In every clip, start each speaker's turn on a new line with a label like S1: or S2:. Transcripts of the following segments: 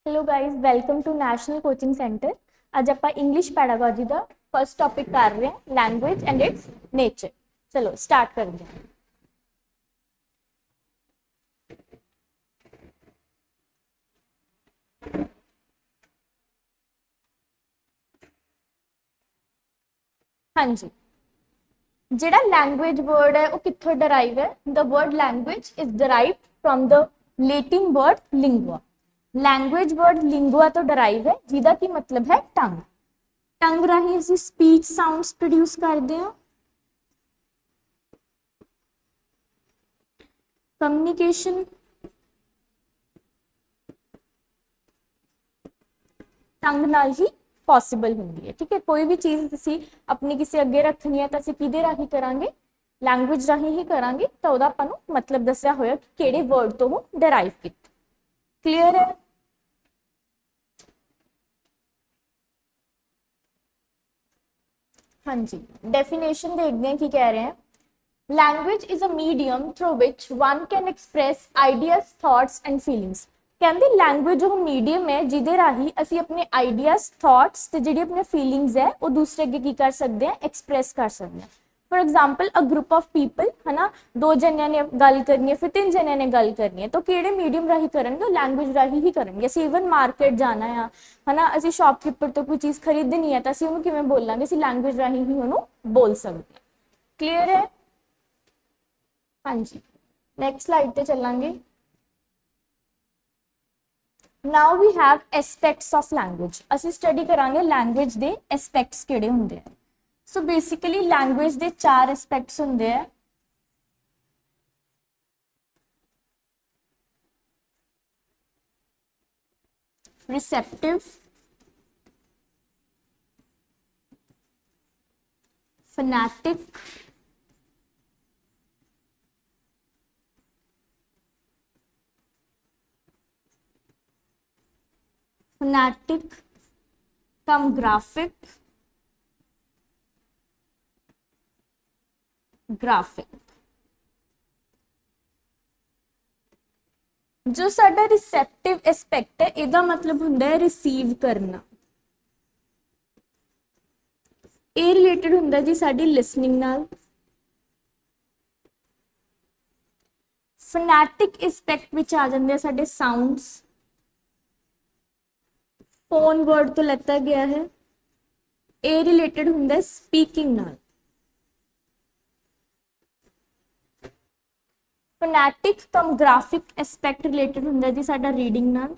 S1: Hello guys, welcome to national coaching centre. आज आप English pedagogy का फर्स्ट टॉपिक कर रहे हैं, लैंग्वेज एंड इट्स नेचर। चलो स्टार्ट करते हैं। हाँ जी, जेड़ा लैंग्वेज वर्ड है वो कित्थों डराइव है? The word language is derive from the Latin word lingua. Language word lingua तो डराइव है, जिहदा की मतलब है टंग। टंग राही ਅਸੀਂ स्पीच साउंड्स प्रोड्यूस करते हैं। कम्युनिकेशन टंग नाल ही पॉसिबल होंगी है। ठीक है, कोई भी चीज ਅਸੀਂ अपनी किसी अगे रखनी है तो ਅਸੀਂ किहदे राही करांगे? लैंग्वेज राही ही करांगे। तो ਉਹਦਾ ਆਪਾਂ ਨੂੰ मतलब ਦੱਸਿਆ ਹੋਇਆ कि ਕਿਹੜੇ वर्ड तो वो ਡਰਾਈਵ ਕੀਤਾ। क्लियर है? हाँ जी, डेफिनेशन देखते हैं कि कह रहे हैं। Language is a medium through which one can express ideas, thoughts and feelings. कहते लैंग्वेज वो मीडियम है जिदे राही असी अपने आइडियाज, थॉट्स ते जिहड़ी अपने फीलिंग्स है वो दूसरे अगे की कर सकते हैं, एक्सप्रैस कर सकते हैं। For example a group of people है ना, दो जनिया ने गल करनी है, फिर तीन जनिया ने गल करनी है, तो किहड़े मीडियम राही करेंगे? लैंग्वेज राही ही करेंगे। ਅਸੀਂ इवन मार्केट जाना है ना, ਅਸੀਂ शॉपकीपर तो कोई चीज़ खरीदनी है तो ਅਸੀਂ ਉਹਨੂੰ ਕਿਵੇਂ ਬੋਲਾਂਗੇ? ਅਸੀਂ लैंग्वेज राही ही ਉਹਨੂੰ बोल सकते हैं। क्लियर है? हाँ जी, नैक्सट स्लाइड पे चलांगे। Now we have aspects of language. ਅਸੀਂ स्टडी करांगे लैंग्वेज ਦੇ एस्पेक्ट्स ਕਿਹੜੇ ਹੁੰਦੇ ਆ। सो बेसिकली लैंग्वेज ਦੇ चार एस्पेक्ट्स ਹੁੰਦੇ ਆ। रिसेप्टिव, फनेटिक, फनेटिक कम ग्राफिक, ग्राफिक। जो साडा रिसेप्टिव एस्पेक्ट है, इसका मतलब हुंदा है रिसीव करना। ये रिलेटेड हुंदा जी साडी लिसनिंग नाल। फनेटिक एस्पेक्ट विच आ जांदे साडे साउंड्स। फोन वर्ड तो लेता गया है। ए रिलेटेड हुंदा स्पीकिंग नाल। फनेटिक कम ग्राफिक एस्पेक्ट रिलेटेड हुंदा जी साडा रीडिंग नाल।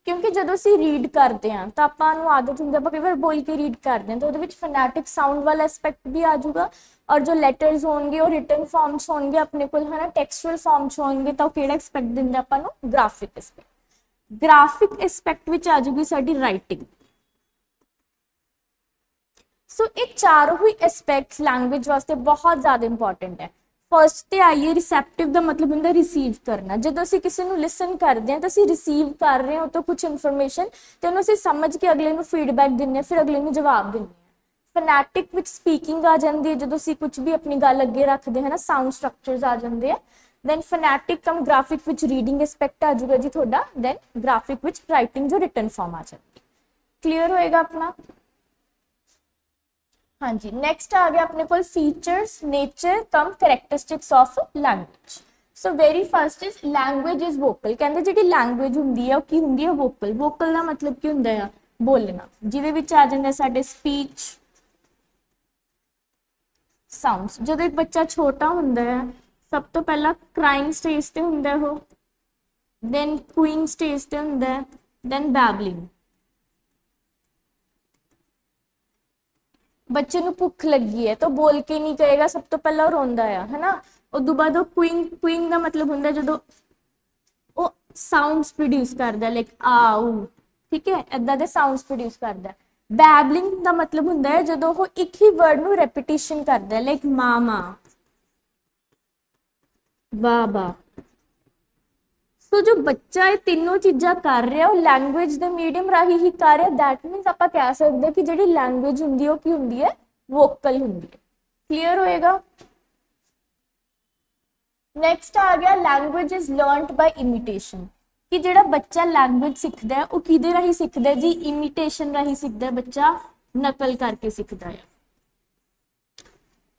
S1: क्योंकि जो असी रीड करते हैं तो आपको आदत होंगी, आप कई बार बोल के रीड करते हैं तो वो फनेटिक साउंड वाला एस्पेक्ट भी आ जाऊगा। और जो लैटर्स होंगे और रिटन फॉर्म्स होंगे अपने को है ना, टेक्सचुअल फॉर्म्स होंगे, तो किहड़ा एस्पेक्ट दिंदा आपां नूं? Graphic aspect. ग्राफिक एस्पेक्ट विच आ जाऊगी साडी राइटिंग। सो ये चारों ही एस्पेक्ट्स लैंग्वेज वास्ते बहुत ज़्यादा इंपॉर्टेंट है। फर्स्ट तो आइए रिसेप्टिव का मतलब होंगे रिसीव करना। जो असं किसी को लिसन करते हैं तो असं रिसीव कर रहे हो तो कुछ इनफॉर्मेशन तो उन्होंने समझ के अगले को फीडबैक देने, फिर अगले को जवाब देने। फनेटिक विच स्पीकिंग आ जाती है, जो असं कुछ भी अपनी गल अगे रखते हैं ना, साउंड स्ट्रक्चर्स आ जाते हैं। दैन फनेटिक कम ग्राफिक विच रीडिंग एस्पेक्ट आ जाऊगा जी थोड़ा। दैन ग्राफिक विच राइटिंग जो रिटन फॉर्म आ जाती है। क्लीयर होएगा अपना? हाँ जी, नैक्सट आ गया अपने को features, nature come characteristics of language. So very first is language is vocal. कहते जी लैंग्वेज होंगी है की होंगी है वोकल। वोकल का मतलब की होंगे है? बोलना, जिहदे विच आ जांदे साडे स्पीच साउंड्स। जो एक बच्चा छोटा होंदा है सब तो पहला क्राइंग स्टेज ते होंदा है वो, दैन क्यूइंग स्टेज ते होंदा है, दैन बैबलिंग। बच्चे को भुख लगी है तो बोल के नहीं कहेगा, सब तो पहला रोंदा है ना। उदों बाद क्यूइंग, क्यूइंग का मतलब होंदा जो वो साउंड्स प्रोड्यूस करता है, लाइक आऊ, ठीक है, इदा दे साउंड्स प्रोड्यूस करता है। बैबलिंग का मतलब होंदा है जो वो एक ही वर्ड को रेपिटेशन करता है, लाइक मामा, बाबा। सो जो बच्चा ये तीनों चीज़ा कर रहा है लैंग्वेज के मीडियम राही ही कर रहा है। दैट मीनस आप कह सकते हैं कि जी लैंग्वेज होंगी की होंगी है? वोकल होंगी है। क्लीयर होएगा? नेक्स्ट आ गया language is learned by imitation. कि ਜਿਹੜਾ ਬੱਚਾ ਲੈਂਗੁਏਜ ਸਿੱਖਦਾ ਹੈ ਉਹ ਕਿਹਦੇ ਰਾਹੀਂ ਸਿੱਖਦਾ ਹੈ ਜੀ, ਇਮੀਟੇਸ਼ਨ ਰਾਹੀਂ ਸਿੱਖਦਾ ਹੈ, ਬੱਚਾ ਨਕਲ ਕਰਕੇ ਸਿੱਖਦਾ ਹੈ।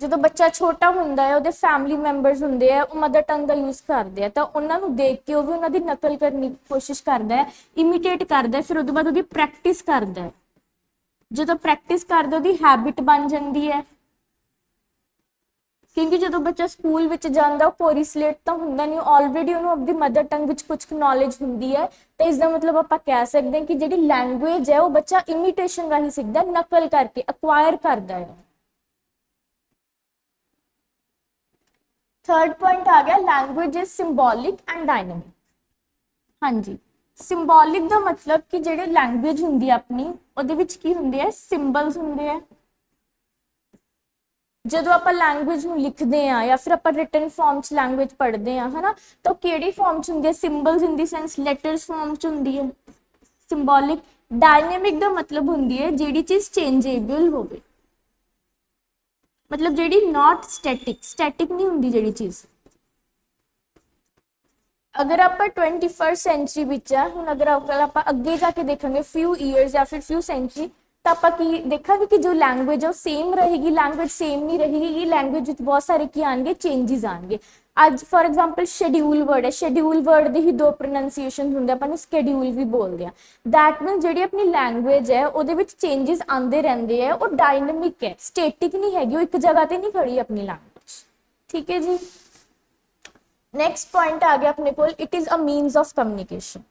S1: ਜਦੋਂ ਬੱਚਾ ਛੋਟਾ ਹੁੰਦਾ ਹੈ ਉਹਦੇ ਫੈਮਿਲੀ ਮੈਂਬਰਸ ਹੁੰਦੇ ਆ, ਉਹ ਮਦਰ ਟੰਗ ਦਾ ਯੂਜ਼ ਕਰਦੇ ਆ, ਤਾਂ ਉਹਨਾਂ ਨੂੰ ਦੇਖ ਕੇ ਉਹ ਵੀ ਉਹਨਾਂ ਦੀ ਨਕਲ ਕਰਨ ਦੀ ਕੋਸ਼ਿਸ਼ ਕਰਦਾ ਹੈ, ਇਮੀਟੇਟ ਕਰਦਾ ਹੈ, ਫਿਰ ਉਹਦੇ ਬਾਅਦ ਉਹਦੀ ਪ੍ਰੈਕਟਿਸ ਕਰਦਾ ਹੈ। ਜਦੋਂ ਪ੍ਰੈਕਟਿਸ ਕਰਦਾ ਉਹਦੀ ਹੈਬਿਟ ਬਣ ਜਾਂਦੀ ਹੈ, ਕਿਉਂਕਿ ਜਦੋਂ ਬੱਚਾ ਸਕੂਲ ਵਿੱਚ ਜਾਂਦਾ ਉਹ ਕੋਰੀ ਸਲੇਟ ਤਾਂ ਹੁੰਦਾ ਨਹੀਂ, ਆਲਰੇਡੀ ਉਹਨੂੰ ਆਪਣੀ ਮਦਰ ਟੰਗ ਵਿੱਚ ਕੁਝ ਨੌਲੇਜ ਹੁੰਦੀ ਹੈ। ਤਾਂ ਇਸ ਦਾ ਮਤਲਬ ਆਪਾਂ ਕਹਿ ਸਕਦੇ ਹਾਂ ਕਿ ਜਿਹੜੀ ਲੈਂਗੁਏਜ ਹੈ ਉਹ ਬੱਚਾ ਇਮੀਟੇਸ਼ਨ ਰਾਹੀਂ ਸਿੱਖਦਾ, ਨਕਲ ਕਰਕੇ ਅਕਵਾਇਰ ਕਰਦਾ ਹੈ। थर्ड पॉइंट आ गया language is symbolic and dynamic. हाँ जी, सिंबॉलिक का मतलब कि जेडे लैंग्वेज हुंदी है अपनी उहदे विच की हुंदे है, सिंबल्स हुंदे है। ਜਦੋਂ ਆਪਾਂ ਲੈਂਗੁਏਜ ਨੂੰ ਲਿਖਦੇ ਆ ਜਾਂ ਫਿਰ ਆਪਾਂ ਰਿਟਨ ਫਾਰਮ ਚ ਲੈਂਗੁਏਜ ਪੜ੍ਹਦੇ ਆ, ਹਨਾ, ਤਾਂ ਕਿਹੜੀ ਫਾਰਮ ਚ ਹੁੰਦੀ ਹੈ, ਸਿੰਬਲਸ ਇਨ ਦੀ ਸੈਂਸ ਲੈਟਰਸ ਫਾਰਮ ਚ ਹੁੰਦੀ ਹੈ, ਸਿੰਬੋਲਿਕ। ਡਾਇਨੇਮਿਕ ਦਾ ਮਤਲਬ ਹੁੰਦੀ ਹੈ ਜਿਹੜੀ ਚੀਜ਼ ਚੇਂਜੇਬਲ ਹੋਵੇ, मतलब ਜਿਹੜੀ नॉट स्टैटिक, स्टैटिक नहीं होंगी ਜਿਹੜੀ चीज़। अगर आप 21st सेंचुरी विच है हुण, अगर आप अगे जाके देखेंगे फ्यू ईयर्स या फिर फ्यू सेंचुरी, तो आप की देखेंगे कि जो लैंग्वेज है वो सेम रहेगी, लैंग्वेज सेम नहीं रहेगी, लैंग्वेज बहुत सारे की आएंगे चेंजेस आएंगे। आज फॉर एग्जाम्पल शेड्यूल वर्ड है, शेड्यूल वर्ड के ही दो प्रोनाउंसिएशन होंगे, अपन स्केड्यूल भी बोलते हैं। दैट मीन जी अपनी लैंग्वेज है वो चेंजेस आते रहते हैं, वो डायनेमिक है, स्टेटिक नहीं हैगी, वो एक जगह पर नहीं खड़ी अपनी लैंग्वेज। ठीक है जी। नेक्स्ट पॉइंट आ गया अपने को, it is a means of communication.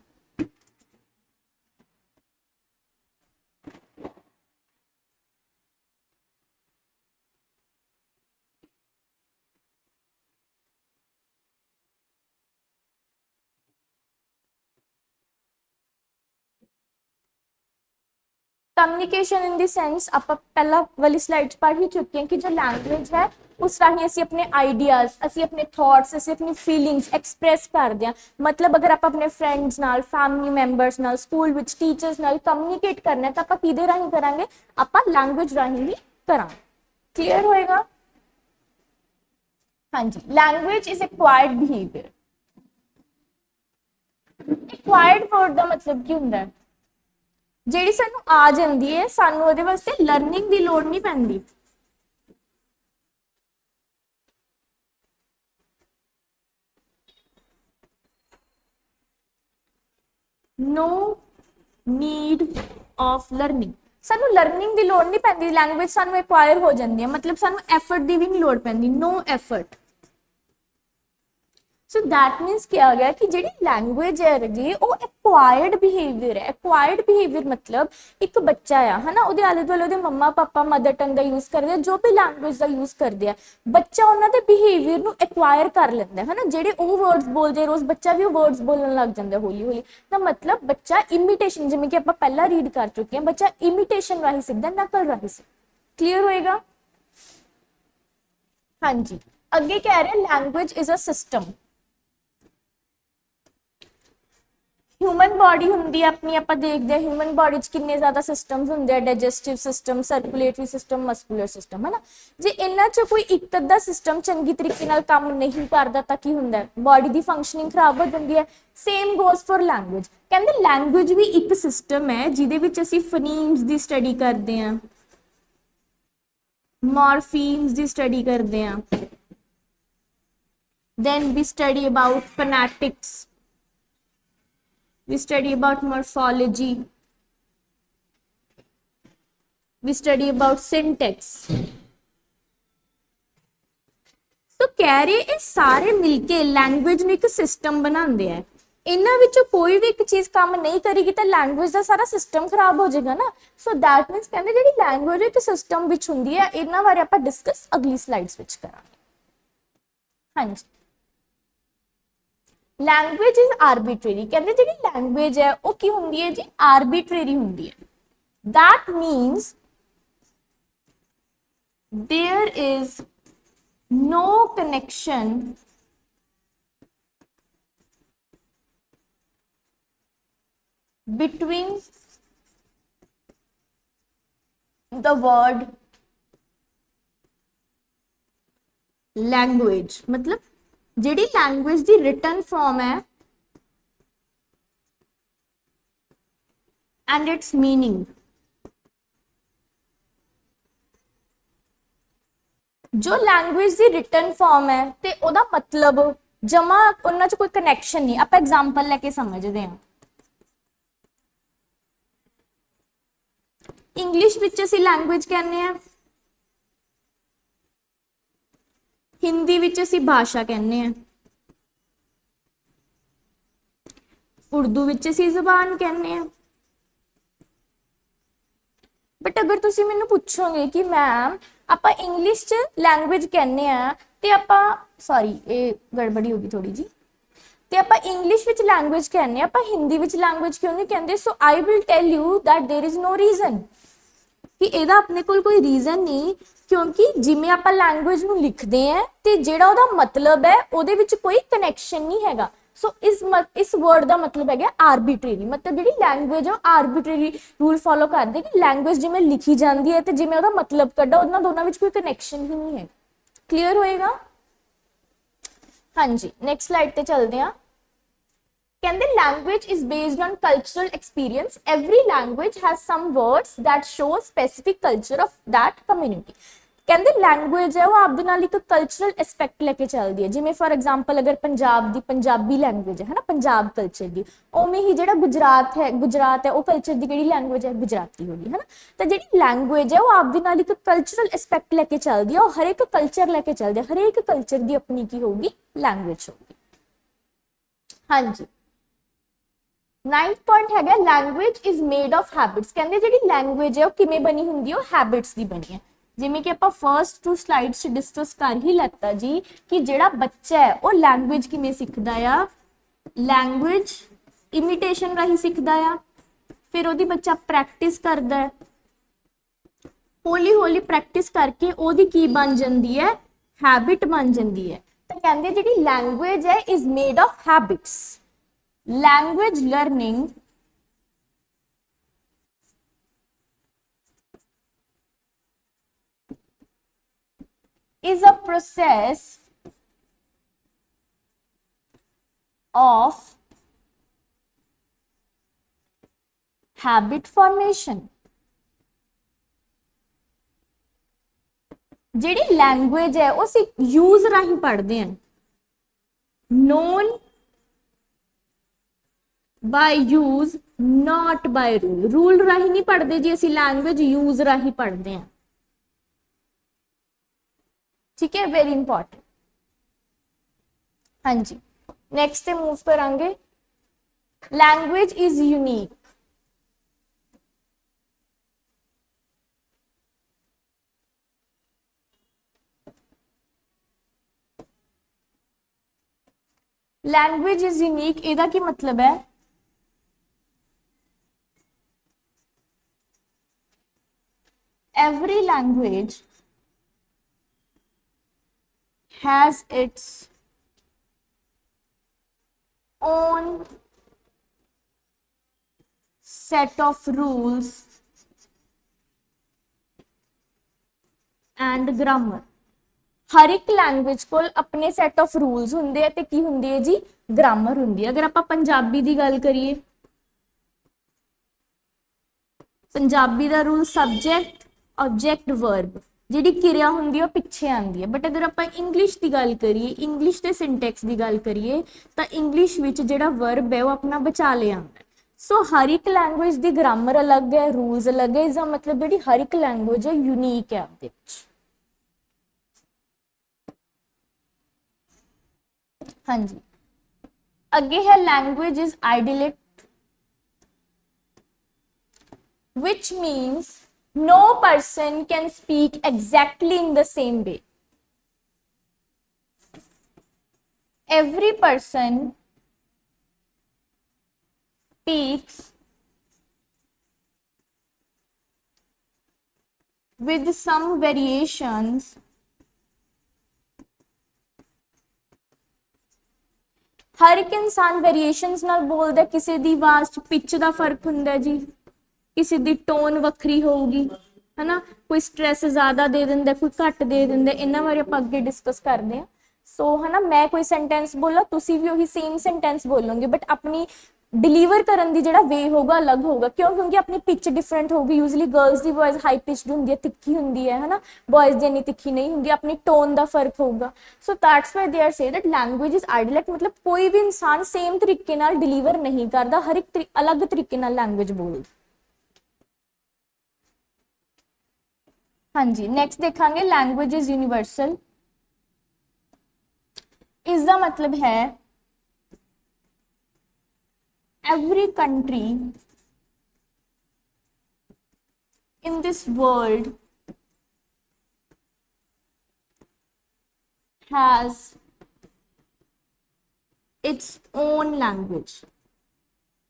S1: Communication in the sense आप पहला वाली स्लाइड पढ़ ही चुके हैं कि जो लैंग्वेज है उस राही असी अपने आइडियाज, असी अपने थॉट्स, असी अपनी फीलिंग्स एक्सप्रैस करते हैं। मतलब अगर आप अपने फ्रेंड्स नाल, फैमिली मैंबर्स नाल, स्कूल विच टीचर्स नाल कम्युनिकेट करना है तो आप किहदे राही करांगे, आप लैंग्वेज राही ही करांगे। क्लियर होएगा? हाँ जी। Language is acquired behaviour. Acquired word का मतलब की हुंदा है, ਜਿਹੜੀ ਸਾਨੂੰ ਆ ਜਾਂਦੀ ਹੈ, ਸਾਨੂੰ ਉਹਦੇ ਵਾਸਤੇ ਲਰਨਿੰਗ ਦੀ ਲੋੜ ਨਹੀਂ ਪੈਂਦੀ। नो नीड ऑफ लर्निंग, ਸਾਨੂੰ ਲਰਨਿੰਗ ਦੀ ਲੋੜ ਨਹੀਂ ਪੈਂਦੀ, ਲੈਂਗੁਏਜ ਸਾਨੂੰ ਐਕਵਾਇਰ ਹੋ ਜਾਂਦੀ ਹੈ, ਮਤਲਬ ਸਾਨੂੰ ਐਫਰਟ ਦੀ ਵੀ ਨਹੀਂ ਲੋੜ ਪੈਂਦੀ, no effort. So that means क्या गया कि जी लैंग्वेज है जी वो एक्वायर्ड बिहेवियर है। एक्वायर्ड बिहेवियर मतलब एक बच्चा है ना, वो आले दुआले मम्मा पापा मदर टंग का यूज करते हैं, जो भी लैंग्वेज का यूज करते हैं, बच्चा उन्होंने बिहेवियर को एक्वायर कर लेंदा है ना, जेडे वो वर्ड्स बोलते रोज बच्चा भी वर्ड्स बोलने लग जाता हौली हौली। तो मतलब बच्चा इमिटेशन, जिवें कि आपां पहला रीड कर चुके हैं, बच्चा इमिटेशन राही सीखदा, नकल राही सीखदा। क्लीयर होएगा? हाँ जी। अगे कह रहे language is a system. Human body होंगी अपनी, आप देखते हैं ह्यूमन बॉडी किन्ने ज्यादा सिस्टम्स होंगे, digestive system, circulatory system, muscular system, है ना। जे इन्हां चों कोई एक अद्धा सिस्टम चंगी तरीके नाल काम नहीं करता तो की हुंदा है, बॉडी की फंक्शनिंग खराब हो जाती है। Same goes for language. कहते लैंग्वेज भी एक सिस्टम है जिहदे विच असीं फनीम्स की स्टडी करते हैं, मॉर्फीम्स की स्टडी करते हैं, then we study about phonetics, we study about morphology, we study about syntax। तो कह रहे ये सारे मिलके लैंग्वेज में एक सिस्टम बनाते हैं। इन्हां विचों कोई भी एक चीज काम नहीं करेगी तो लैंग्वेज का सारा सिस्टम खराब हो जाएगा ना। सो दैट मीनस कहते जी लैंग्वेज एक सिस्टम विच हुंदी है, इन्हां बारे आपां डिस्कस अगली स्लाइड्स विच करांगे। हाँ जी। Language is arbitrary. कहते जी लैंग्वेज है वो की होंगी है जी, आर्बिट्रेरी होंगी है। That means there is no connection between the word language. मतलब जिहड़ी लैंग्वेज की रिटन फॉर्म है and its meaning। जो लैंग्वेज की रिटन फॉर्म है ते ओदा मतलब जमा उन्हां च कोई कनैक्शन नहीं। आप एग्जांपल लेके समझते हैं। इंग्लिश विच असीं लैंग्वेज कहने हैं, हिंदी विच असीं भाषा कहने हैं, उर्दू विच असीं ज़बान कहने हैं। बट अगर तुसीं मैनूं पुछोगे कि मैम आपां इंग्लिश च लैंग्वेज कहने हैं ते आपां सॉरी ये गड़बड़ी होगी थोड़ी जी, ते आपां इंग्लिश विच लैंग्वेज कहने आपां हिंदी विच लैंग्वेज क्यों नहीं कहते? So I will tell you that there is no reason कि ਇਹਦਾ ਆਪਣੇ ਕੋਲ ਕੋਈ ਰੀਜ਼ਨ ਨਹੀਂ, ਕਿਉਂਕਿ ਜਿਵੇਂ ਆਪਾਂ ਲੈਂਗੁਏਜ ਨੂੰ ਲਿਖਦੇ ਆ ਤੇ ਜਿਹੜਾ ਉਹਦਾ ਮਤਲਬ ਹੈ ਉਹਦੇ ਵਿੱਚ ਕੋਈ ਕਨੈਕਸ਼ਨ ਨਹੀਂ ਹੈਗਾ। ਸੋ ਇਸ ਵਰਡ ਦਾ ਮਤਲਬ ਹੈਗਾ ਆਰਬਿਟਰੀ, ਮਤਲਬ ਜਿਹੜੀ ਲੈਂਗੁਏਜ ਆ ਆਰਬਿਟਰੀ ਰੂਲ ਫੋਲੋ ਕਰਦੇ ਕਿ ਲੈਂਗੁਏਜ ਜਿਵੇਂ ਲਿਖੀ ਜਾਂਦੀ ਹੈ ਤੇ ਜਿਵੇਂ ਉਹਦਾ ਮਤਲਬ ਕੱਢਾ ਉਹਨਾਂ ਦੋਨਾਂ ਵਿੱਚ ਕੋਈ ਕਨੈਕਸ਼ਨ ਹੀ ਨਹੀਂ ਹੈ। ਕਲੀਅਰ ਹੋਏਗਾ? ਹਾਂਜੀ, ਨੈਕਸਟ ਸਲਾਈਡ ਤੇ ਚੱਲਦੇ ਆ। कहते language is based on cultural experience. Every language has some words that show specific culture of that community. कहते लैंगुएज है वो आप एक कल्चरल एस्पैक्ट लेके चलती है। जिमें फॉर एग्जाम्पल अगर पंजाब की पंजाबी लैंगुएज है ना, पंजाब कल्चर की, उमें ही जो गुजरात है वो कल्चर की जी लैंगुएज है गुजराती होगी है ना। तो जी लैंगुएज है वो आप एक कल्चरल एस्पैक्ट लेके चलती है, और हर एक कल्चर लेके चलती है, हर एक कल्चर की अपनी की होगी लैंगुएज होगी। हाँ जी, 9th पॉइंट है language is made of habits. कहते जी लैंगुएज है वो किमें बनी होंगी, वो हैबिट्स की बनी है। जिमें कि आप फर्स्ट 2 स्लाइड्स डिस्कस कर ही लता जी कि जेड़ा बच्चा है वो लैंगुएज किमें सीखता है, लैंगुएज इमिटेशन राही सीखता है, फिर वो बच्चा प्रैक्टिस करता है, हौली हौली प्रैक्टिस करके ओदी की बन जाती है, हैबिट बन जाती है। तो कहते जी लैंगुएज है is made of habits. Language learning is a process of habit formation। जिहड़ी लैंग्वेज है उस यूज राही पढ़ते हैं, known by use not by rule. Rule राही नहीं पढ़ते जी, असी लैंग्वेज यूज राही पढ़ते हैं। ठीक है, वेरी इंपॉर्टेंट। हाँ जी, नेक्स्ट पे मूव करांगे। Language is unique. Language is unique एदा की मतलब है every language has its own set of rules and grammar। हर एक लैंग्वेज को अपने सैट ऑफ रूल्स होंगे है, की होंगी है जी, ग्रामर होंगी है। अगर आप पंजाबी की गल करिए, पंजाबी का रूल सब्जैक्ट ऑब्जैक्ट वर्ब, जी क्रिया होंगी वो पिछे आती है। बट अगर आप इंग्लिश की गल करिए, इंग्लिश के सिंटैक्स की गल करिए, तो इंग्लिश में जो वर्ब है वो अपना बचा लिया आता है। सो हर एक लैंग्वेज की ग्रामर अलग है, रूल्स अलग है। इसका मतलब जी हर एक लैंग्वेज है यूनीक है आपके। हाँ जी, अगे है language is idyllic, which means no person can speak exactly in the same way. Every person speaks with some variations हर एक इंसान वेरिएशंस नाल बोलदा। किसी दी आवाज च पिच दा फर्क हुंदा जी, किसी दी टोन वक्री होगी है ना, कोई स्ट्रेस ज्यादा दे दिंदा, कोई घट दे दिंदा। इन्हां बारे आपां अगे डिस्कस करदे हां। सो है ना, मैं कोई सेंटेंस बोला, तुसी भी वही सेम सेंटेंस बोलोगे, बट अपनी डिलीवर करन दी ਜਿਹੜਾ ਵੇ ਹੋਊਗਾ ਅਲੱਗ ਹੋਊਗਾ ਕਿਉਂ ਕਿਉਂਕਿ ਆਪਣੀ ਪਿਚ ਡਿਫਰੈਂਟ ਹੋਊਗੀ ਯੂਜ਼ਲੀ ਗਰਲਸ ਦੀ ਵੌਇਸ ਹਾਈ ਪਿਚਡ ਹੁੰਦੀ ਹੈ ਤਿੱਖੀ ਹੁੰਦੀ ਹੈ ਹਨਾ ਬॉयਜ਼ ਦੀ ਇੰਨੀ ਤਿੱਖੀ ਨਹੀਂ ਹੁੰਦੀ ਆਪਣੀ ਟੋਨ ਦਾ ਫਰਕ ਹੋਊਗਾ so that's why they are say that language is idiolect ਮਤਲਬ ਕੋਈ ਵੀ ਇਨਸਾਨ ਸੇਮ ਤਰੀਕੇ ਨਾਲ ਡਿਲੀਵਰ ਨਹੀਂ ਕਰਦਾ ਹਰ ਇੱਕ ਅਲੱਗ ਤਰੀਕੇ ਨਾਲ ਲੈਂਗੁਏਜ ਬੋਲਦਾ ਹਾਂਜੀ ਨੈਕਸਟ ਦੇਖਾਂਗੇ ਲੈਂਗੁਏਜ ਇਜ਼ ਯੂਨੀਵਰਸਲ ਇਸ ਦਾ ਮਤਲਬ ਹੈ every country in this world has its own language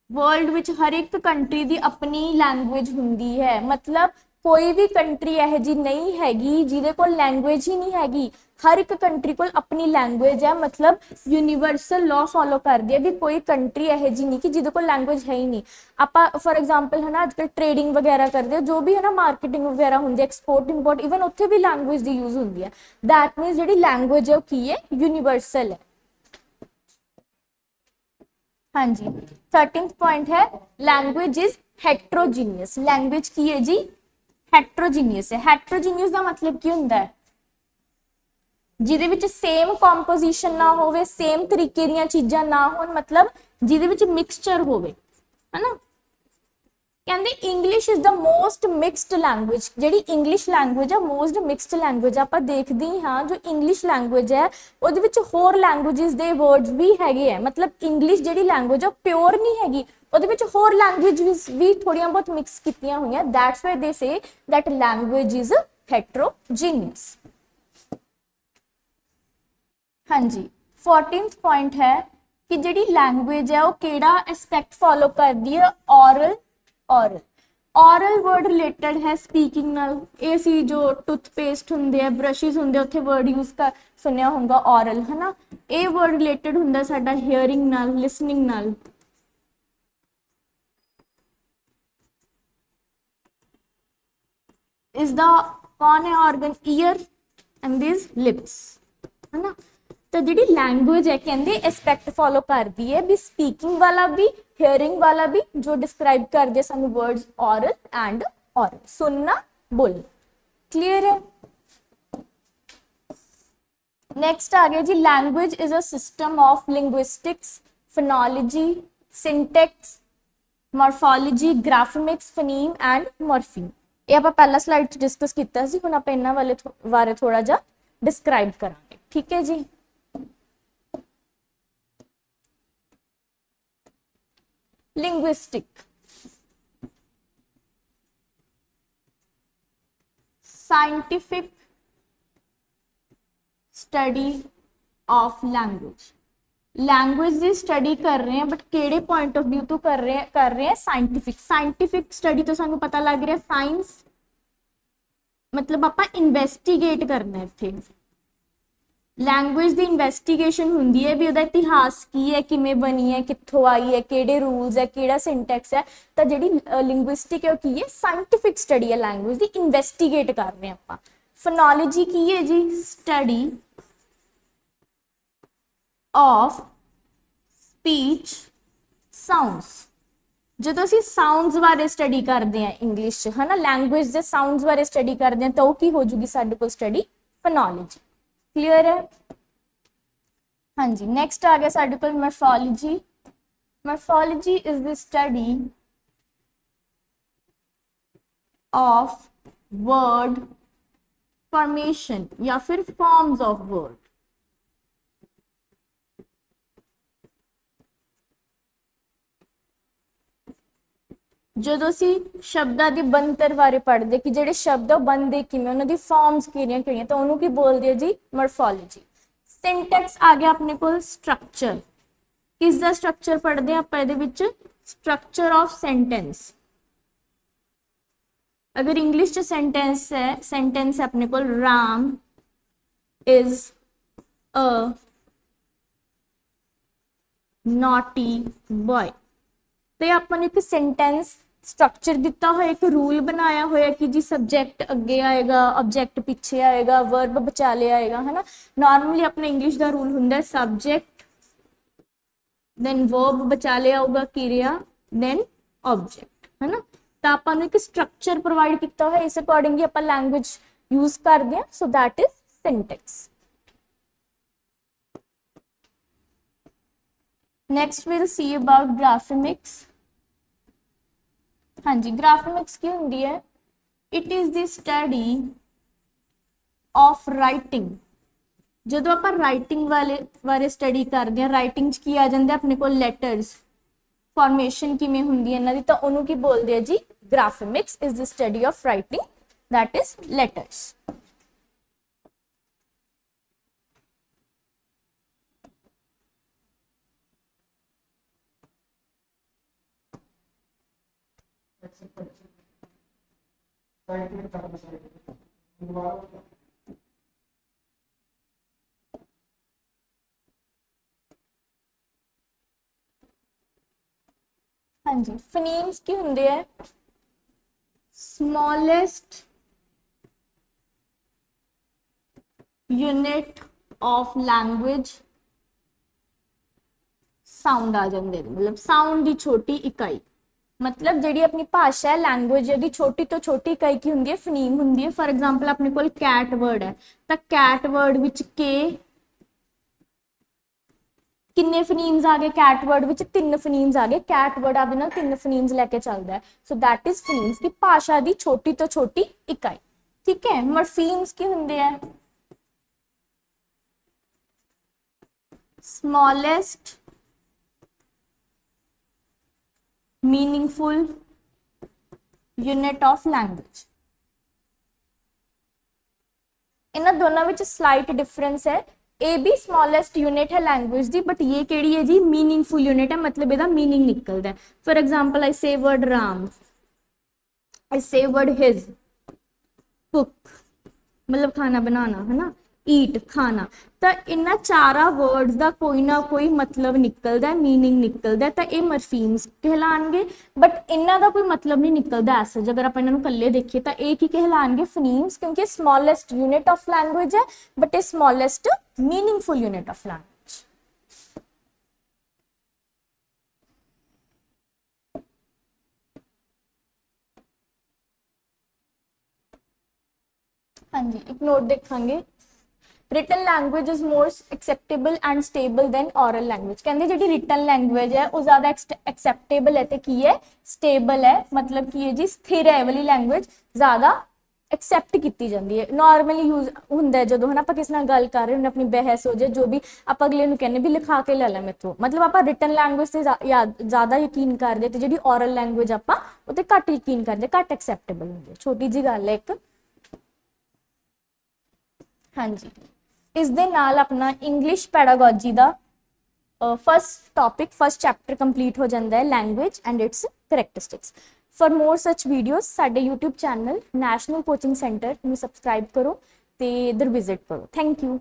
S1: world which हर एक कंट्री दी अपनी लैंग्वेज हुंदी है मतलब कोई भी कंट्री यह जी नहीं हैगी जिहदे कोल लैंग्वेज ही नहीं हैगी हर एक कंट्री कोल अपनी लैंग्वेज है मतलब यूनीवर्सल लॉ फॉलो करदी है भी कोई कंट्री यह जी नहीं कि जिहदे कोल लैंग्वेज है ही नहीं आपां फॉर एग्जांपल है ना आजकल ट्रेडिंग वगैरह करते हो जो भी है ना मार्केटिंग वगैरह होंदी है एक्सपोर्ट इंपोर्ट इवन उत्थे भी लैंग्वेज दी यूज होंदी है दैट मीनस जिहड़ी लैंग्वेज है वो की है यूनीवर्सल है हाँ जी 13th पॉइंट है लैंग्वेज इज हेट्रोजीनियस लैंग्वेज की है जी हेट्रोजीनियस है हेट्रोजीनियस का मतलब की होंदा है जिहदे विच सेम कंपोजिशन ना होवे सेम तरीके दीयां चीज़ां ना होण मतलब जिहदे विच मिक्सचर होवे है ना कहंदे English is the most mixed language जिहड़ी इंग्लिश लैंग्वेज है मोस्ट मिक्सड लैंग्वेज आपां देखदे ही हाँ जो इंग्लिश लैंग्वेज है ਉਹਦੇ ਵਿੱਚ ਹੋਰ ਲੈਂਗੁਏजेस ਦੇ वर्ड्स भी ਹੈਗੇ ਹੈ मतलब इंग्लिश ਜਿਹੜੀ लैंग्वेज है प्योर नहीं हैगी ਉਹਦੇ ਵਿੱਚ ਹੋਰ ਲੈਂਗੁਏजेस ਵੀ ਥੋੜੀਆਂ ਬਹੁਤ ਮਿਕਸ ਕੀਤੀਆਂ ਹੋਈਆਂ that's why they say that language is heterogeneous हाँ जी 14th पॉइंट है कि जिहड़ी लैंग्वेज है वो केड़ा एस्पेक्ट फॉलो करदी है ऑरल वर्ड रिलेटेड है स्पीकिंग नाल ये सी जो टूथपेस्ट हुंदे आ ब्रशिज हुंदे उत्थे वर्ड यूज कर सुनिया होगा ऑरल है ना ये वर्ड रिलेटेड हुंदा साडा हियरिंग नाल लिसनिंग नाल इज द कौन है organ year and this lips है ना तो जी लैंग्वेज है कहते एस्पेक्ट फॉलो करती है भी स्पीकिंग वाला भी हियरिंग वाला भी जो डिस्क्राइब कर दे सानू वर्ड्स ऑरल एंड ऑरल सुनना बोलना क्लियर है नेक्स्ट आ गया जी language is a system of linguistics phonology syntax morphology graphemics phoneme and morpheme ये आप पहला स्लाइड डिस्कस किया सी हुण आप इन्हां वाले बारे थोड़ा जा डिस्क्राइब करांगे ठीक है जी linguistic scientific study of language language की स्टडी कर रहे हैं बट केड़े पॉइंट ऑफ व्यू तो कर रहे हैं साइंटिफिक स्टडी तो सानू पता लग रहा है साइंस मतलब आपां इन्वेस्टिगेट करना इत्थे लैंग्वेज की इन्वेस्टिगेशन हुंदी है भी उहदा इतिहास की है किमें बनी है कित्थों आई है केड़े रूल्स है केड़ा सिंटैक्स है तो जिहड़ी लिंग्विस्टिक है की है साइंटिफिक स्टडी है लैंग्वेज की इन्वेस्टिगेट कर रहे हैं आपां फोनोलॉजी की है जी स्टडी ऑफ स्पीच साउंड्स ਜਦੋਂ ਅਸੀਂ ਸਾਊਂਡਸ ਬਾਰੇ ਸਟੱਡੀ ਕਰਦੇ ਹਾਂ ਇੰਗਲਿਸ਼ 'ਚ ਹੈ ਨਾ ਲੈਂਗੁਏਜ ਦੇ ਸਾਊਂਡਸ ਬਾਰੇ ਸਟੱਡੀ ਕਰਦੇ ਹਾਂ ਤਾਂ ਉਹ ਕੀ ਹੋ ਜੂਗੀ ਸਾਡੇ ਕੋਲ ਸਟੱਡੀ ਫੋਨੋਲੋਜੀ क्लियर है हाँ जी नेक्स्ट आ गया साडे कोल morphology morphology is the study of word formation या फिर फॉर्म्स ऑफ वर्ड ਜਦੋਂ ਅਸੀਂ ਸ਼ਬਦਾਂ ਦੀ ਬਣਤਰ ਬਾਰੇ ਪੜ੍ਹਦੇ ਕਿ ਜਿਹੜੇ ਸ਼ਬਦ ਉਹ ਬਣਦੇ ਕਿਵੇਂ ਉਹਨਾਂ ਦੀ ਫਾਰਮਸ ਕਿਹੜੀਆਂ ਤਾਂ ਉਹਨੂੰ ਕੀ ਬੋਲਦੇ ਆ ਜੀ ਮੋਰਫੋਲੋਜੀ ਸਿੰਟੈਕਸ ਆ ਗਿਆ ਆਪਣੇ ਕੋਲ ਸਟਰਕਚਰ ਕਿਸ ਦਾ ਸਟਰਕਚਰ ਪੜ੍ਹਦੇ ਆਪਾਂ ਇਹਦੇ ਵਿੱਚ ਸਟਰਕਚਰ ਆਫ ਸੈਂਟੈਂਸ अगर इंग्लिश च सेंटेंस है अपने को Ram is a naughty boy तो अपन एक सेंटेंस स्ट्रक्चर दिता हुआ एक रूल बनाया हुआ कि जी सब्जेक्ट अगे आएगा ऑब्जेक्ट पीछे आएगा वर्ब बचाले आएगा है ना नॉर्मली अपने इंग्लिश का रूल हुंदा सब्जेक्ट then verb बचा लिया होगा क्रिया, then object, है ना। तो ਆਪਾਂ ਨੂੰ ਇੱਕ ਸਟਰਕਚਰ ਪ੍ਰੋਵਾਈਡ ਕੀਤਾ ਹੋਇਆ, ਇਸ ਅਕੋਰਡਿੰਗਲੀ ਆਪਾਂ ਲੈਂਗੁਏਜ ਯੂਜ਼ ਕਰਦੇ ਹਾਂ, ਸੋ that is syntax. Next we'll see about graphemics. हाँ जी, graphemics ਕੀ ਹੁੰਦੀ ਹੈ? It is the study of writing. ਜਦੋਂ ਆਪਾਂ ਰਾਈਟਿੰਗ ਬਾਰੇ ਸਟੱਡੀ ਕਰਦੇ ਹਾਂ, ਰਾਈਟਿੰਗ 'ਚ ਕੀ ਆ ਜਾਂਦਾ ਆਪਣੇ ਕੋਲ? ਲੈਟਰਸ, ਫਾਰਮੇਸ਼ਨ ਕਿਵੇਂ ਹੁੰਦੀ ਹੈ ਇਹਨਾਂ ਦੀ, ਤਾਂ ਉਹਨੂੰ ਕੀ ਬੋਲਦੇ ਆ ਜੀ? Graphemics is the study of writing, that is letters. हाँ जी, फनीम्स की होंगे है smallest unit of language sound आ जाते, मतलब साउंड की छोटी इकाई, मतलब जी अपनी भाषा है लैंग्वेज है छोटी तो छोटी इकाई की होंगी है? फनीम होंगी है। फॉर एग्जाम्पल अपने को कैट वर्ड है, तो कैट वर्ड विच के किन्ने फनीम्स आ गए? कैट वर्ड विच 3 फनीम्स आ गए। कैट वर्ड आपके नाल 3 फनीम्स लैके चलता है, सो दैट इज फनीम्स की भाषा की छोटी तो छोटी इकाई, ठीक है। मॉर्फीम्स की होंगे है smallest meaningful unit of language. इन्हां दोनों विच स्लाइट डिफरेंस है। ए भी स्मॉलेस्ट यूनिट है लैंग्वेज दी, बट ये केड़ी है जी? मीनिंगफुल यूनिट है, मतलब ਇਹਦਾ मीनिंग निकलता है। फॉर एग्जाम्पल आई से वर्ड राम, आई से वर्ड हिज, कुक मतलब खाना बनाना, है ना, ईट खाना, तो इन्हां चारा वर्ड्स का कोई ना कोई मतलब निकलता है, मीनिंग निकलता है, तो ये मॉर्फीम्स कहलाएंगे। बट इन्हां दा कोई मतलब नहीं निकलता ऐसा, अगर आप इन्हां नूं कल्ले देखिए तो ये की कहलाएंगे? फनीम्स, क्योंकि स्मॉलेस्ट यूनिट ऑफ लैंग्वेज है, बट ये smallest meaningful unit of language. हाँ जी, एक नोट देखांगे, written language is more acceptable and stable than oral language. कहते जी रिटन लैंग्वेज है वो ज़्यादा एक्सेप्टेबल है तो की है? स्टेबल है, मतलब की है जी स्थिर है, वाली लैंग्वेज ज़्यादा एक्सैप्ट की जाती है। नॉर्मली यूज होंगे जो है ना, आप किसी नाल गल कर रहे होंगे, अपनी बहस हो जाए, जो भी आप अगले कहने भी लिखा के ले ला मेथों, मतलब आप रिटन लैंग्वेज से ज़्यादा यकीन करते, तो जी ऑरल लैंग्वेज आप घट यकीन करते, घट एक्सैप्टेबल होंगे। छोटी जी गल है एक। हाँ जी, इस दे नाल अपना इंग्लिश पैडागोजी का first topic, first chapter complete हो जाता है, language and its characteristics. For more such videos साडे YouTube channel national coaching centre में सबसक्राइब करो तो इधर विजिट करो। Thank you.